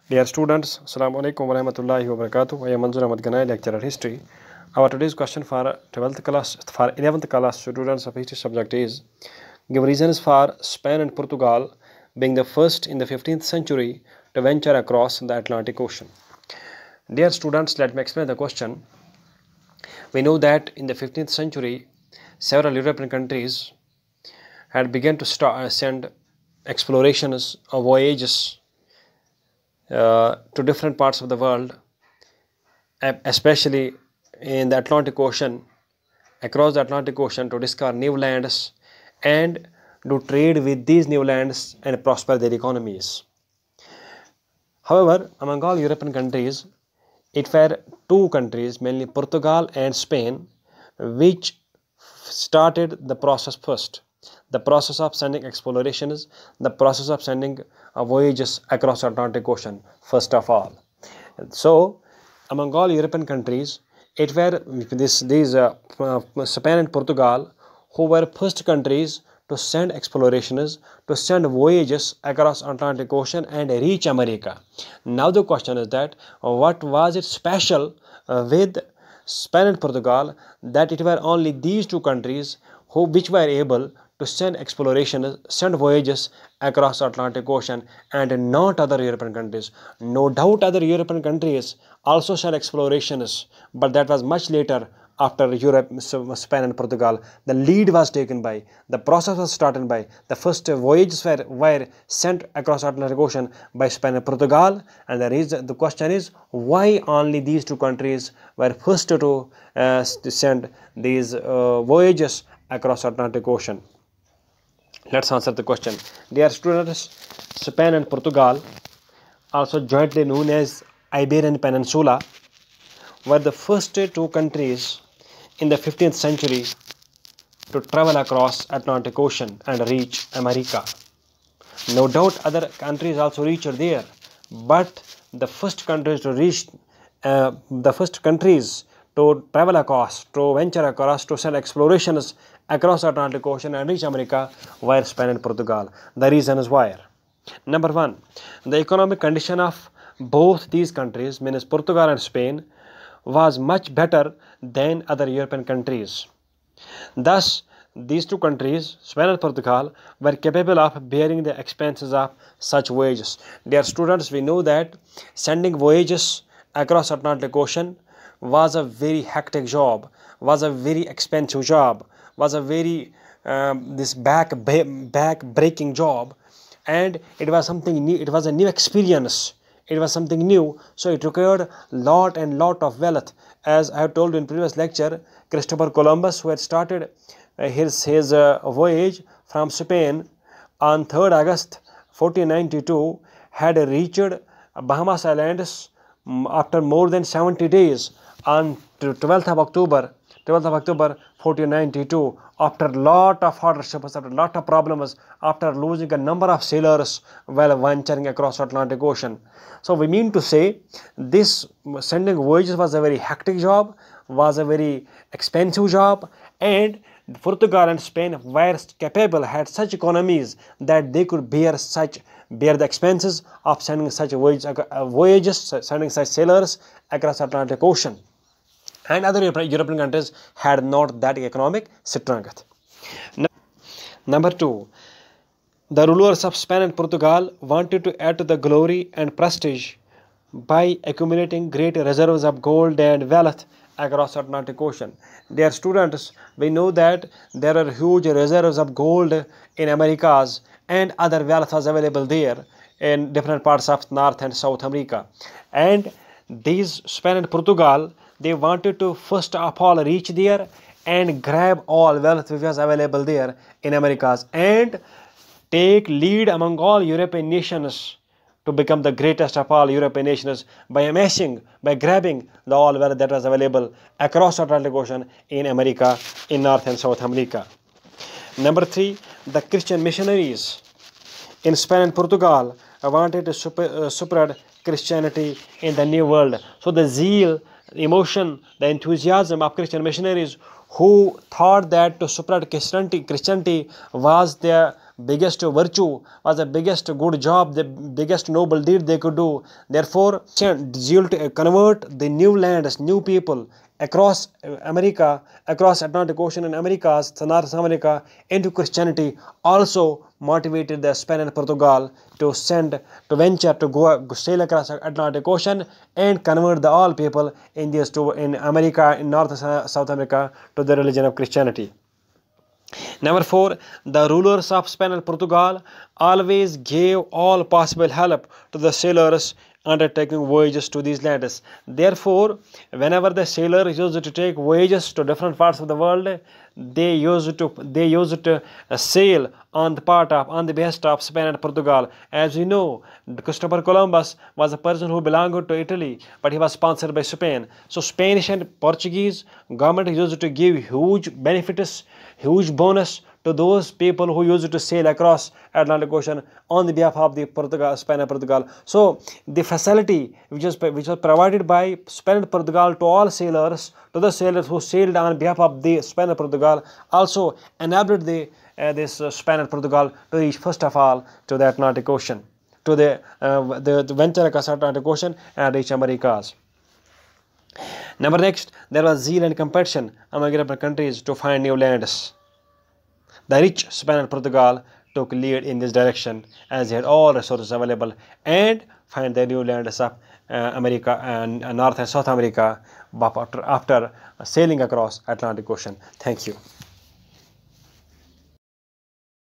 Dear students, Assalamu alaikum wa rahmatullahi wa barakatuh. I am Manzoor Ahmad Ganai, lecturer history. Our today's question for 12th class, for 11th class students of history subject is: give reasons for Spain and Portugal being the first in the 15th century to venture across the Atlantic Ocean. Dear students, let me explain the question. We know that in the 15th century, several European countries had begun to send explorations or voyages to different parts of the world, especially in the Atlantic Ocean, across the Atlantic Ocean, to discover new lands and do trade with these new lands and prosper their economies. However, among all European countries, it were two countries, mainly Portugal and Spain, which started the process first. The process of sending explorations, the process of sending voyages across the Atlantic Ocean, first of all. So, among all European countries, it were these Spain and Portugal who were first countries to send explorations, to send voyages across Atlantic Ocean and reach America. Now the question is that what was it special with Spain and Portugal that it were only these two countries which were able to send explorations, send voyages across the Atlantic Ocean and not other European countries. No doubt other European countries also sent explorations, but that was much later after Europe, Spain and Portugal. The lead was taken by, the process was started by, the first voyages were sent across the Atlantic Ocean by Spain and Portugal, and the question is why only these two countries were first to send these voyages across the Atlantic Ocean. Let's answer the question. Dear students, Spain and Portugal, also jointly known as Iberian Peninsula, were the first two countries in the 15th century to travel across Atlantic Ocean and reach America. No doubt other countries also reached there, but the first countries to reach, to travel across, to venture across, to send explorations across the Atlantic Ocean and reach America were Spain and Portugal. The reason is why. Number one, the economic condition of both these countries, means Portugal and Spain, was much better than other European countries. Thus, these two countries, Spain and Portugal, were capable of bearing the expenses of such voyages. Dear students, we know that sending voyages across Atlantic Ocean was a very hectic job, was a very expensive job, was a very back-breaking job, and it was something new. It was a new experience. It was something new, so it required lot of wealth. As I have told you in previous lecture, Christopher Columbus, who had started his voyage from Spain on 3rd August 1492, had reached Bahamas Islands after more than 70 days on 12th of October 1492, after lot of hardships, after lot of problems, after losing a number of sailors while venturing across Atlantic Ocean. So we mean to say this sending voyages was a very hectic job, was a very expensive job, and Portugal and Spain were capable, had such economies that they could bear the expenses of sending such voyages, sending such sailors across Atlantic Ocean. And other European countries had not that economic strength. Number two, the rulers of Spain and Portugal wanted to add to the glory and prestige by accumulating great reserves of gold and wealth across the Atlantic Ocean. Dear students, we know that there are huge reserves of gold in Americas and other wealth was available there in different parts of North and South America. And these Spain and Portugal, they wanted to first of all reach there and grab all wealth which was available there in Americas and take lead among all European nations to become the greatest of all European nations by grabbing the all wealth that was available across the Atlantic Ocean in America, in North and South America. Number three, the Christian missionaries in Spain and Portugal wanted to spread Christianity in the New World. So the zeal, the emotion, the enthusiasm of Christian missionaries who thought that to spread Christianity was biggest virtue, was the biggest good job, the biggest noble deed they could do. Therefore, zeal to convert the new lands, new people across America, across Atlantic Ocean and Americas, North America, into Christianity also motivated the Spain and Portugal to venture to go sail across Atlantic Ocean and convert the all people in America, in North and South America, to the religion of Christianity. Number 4, the rulers of Spain and Portugal always gave all possible help to the sailors undertaking voyages to these lands. Therefore, whenever the sailors used to take voyages to different parts of the world, they used to sail on the behest of Spain and Portugal. As we know, Christopher Columbus was a person who belonged to Italy, but he was sponsored by Spain. So Spanish and Portuguese government used to give huge benefits, huge bonus to those people who used to sail across Atlantic Ocean on the behalf of the Spain and Portugal. So the facility which was provided by Spain and Portugal to all sailors, to the sailors who sailed on behalf of the Spain and Portugal, also enabled this Spain and Portugal to reach first of all to the Atlantic Ocean, to the venture across Atlantic Ocean and reach Americas. Next, there was zeal and competition among European countries to find new lands. The rich Spain and Portugal took lead in this direction, as they had all resources available, and find the new lands of America and North and South America after sailing across Atlantic Ocean. Thank you.